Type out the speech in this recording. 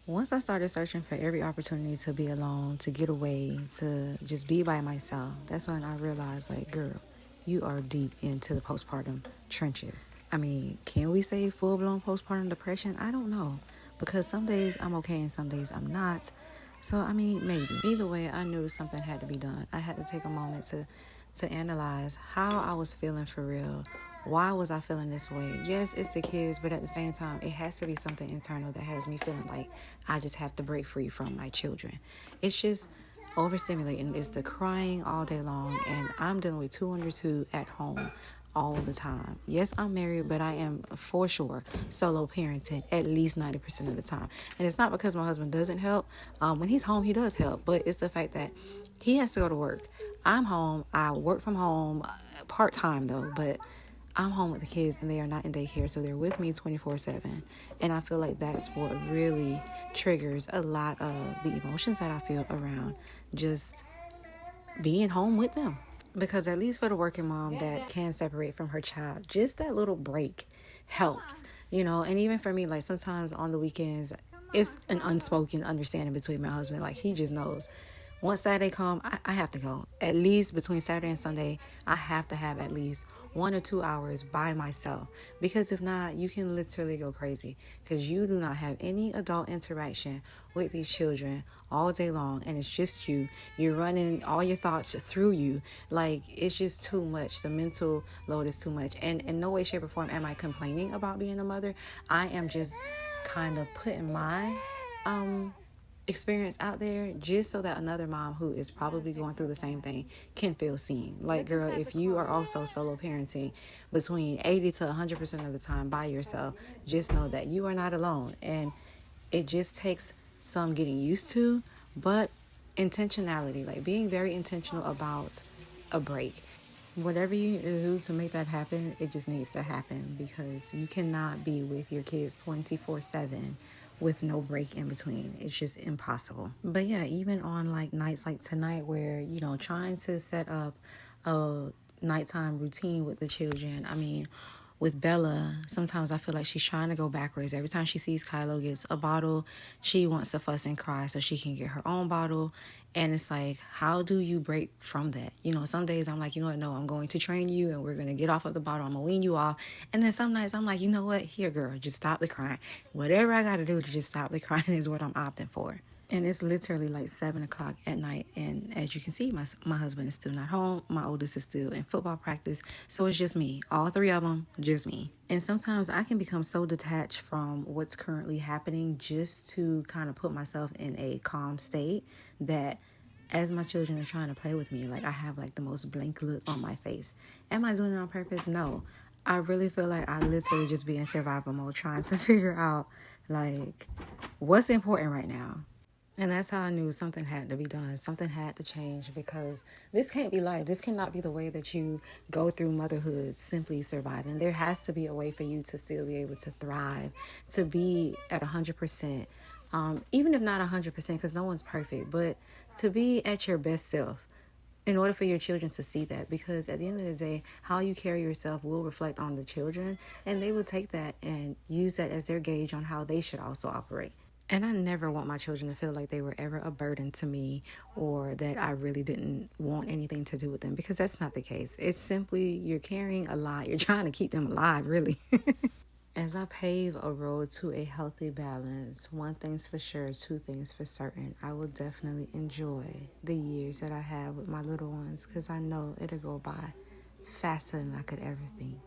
Once I started searching for every opportunity to be alone, to get away, to just be by myself, that's when I realized, like, girl, you are deep into the postpartum trenches. I mean, can we say full blown postpartum depression? I don't know. Because some days I'm okay and some days I'm not. So, I mean, maybe. Either way, I knew something had to be done. I had to take a moment to analyze how I was feeling for real. Why was I feeling this way? Yes, it's the kids, but at the same time, it has to be something internal that has me feeling like I just have to break free from my children. It's just overstimulating. It's the crying all day long, and I'm dealing with two under two at home all the time. Yes, I'm married, but I am for sure solo parenting at least 90% of the time. And it's not because my husband doesn't help. When he's home, he does help, but it's the fact that he has to go to work. I'm home. I work from home part-time though, but I'm home with the kids and they are not in daycare, so they're with me 24/7. And I feel like that's what really triggers a lot of the emotions that I feel around just being home with them. Because at least for the working mom that can separate from her child, just that little break helps, and even for me, like sometimes on the weekends, it's an unspoken understanding between my husband. Like he just knows once Saturday come, I have to go. At least between Saturday and Sunday, I have to have at least 1 or 2 hours by myself. Because if not, you can literally go crazy. Because you do not have any adult interaction with these children all day long. And it's just you. You're running all your thoughts through you. Like, it's just too much. The mental load is too much. And in no way, shape, or form am I complaining about being a mother. I am just kind of putting my experience out there just so that another mom who is probably going through the same thing can feel seen. Like, girl, if you are also solo parenting between 80 to 100% of the time by yourself, just know that you are not alone. And it just takes some getting used to, but intentionality, like being very intentional about a break. Whatever you need to do to make that happen, it just needs to happen, because you cannot be with your kids 24/7 with no break in between. It's just impossible. But yeah, even on like nights like tonight where, trying to set up a nighttime routine with the children. I mean, with Bella, sometimes I feel like she's trying to go backwards. Every time she sees Kylo gets a bottle, she wants to fuss and cry so she can get her own bottle. And it's like, how do you break from that? Some days I'm like, you know what? No, I'm going to train you and we're going to get off of the bottle. I'm going to wean you off. And then some nights I'm like, you know what? Here, girl, just stop the crying. Whatever I got to do to just stop the crying is what I'm opting for. And it's literally like 7 o'clock at night. And as you can see, my husband is still not home. My oldest is still in football practice. So it's just me. All three of them, just me. And sometimes I can become so detached from what's currently happening just to kind of put myself in a calm state that as my children are trying to play with me, like I have like the most blank look on my face. Am I doing it on purpose? No. I really feel like I literally just be in survival mode trying to figure out like what's important right now. And that's how I knew something had to be done. Something had to change, because this can't be life. This cannot be the way that you go through motherhood simply surviving. There has to be a way for you to still be able to thrive, to be at 100%, even if not 100%, because no one's perfect, but to be at your best self in order for your children to see that. Because at the end of the day, how you carry yourself will reflect on the children, and they will take that and use that as their gauge on how they should also operate. And I never want my children to feel like they were ever a burden to me, or that I really didn't want anything to do with them, because that's not the case. It's simply you're carrying a lot. You're trying to keep them alive, really. As I pave a road to a healthy balance, one thing's for sure, two things for certain. I will definitely enjoy the years that I have with my little ones, because I know it'll go by faster than I could ever think.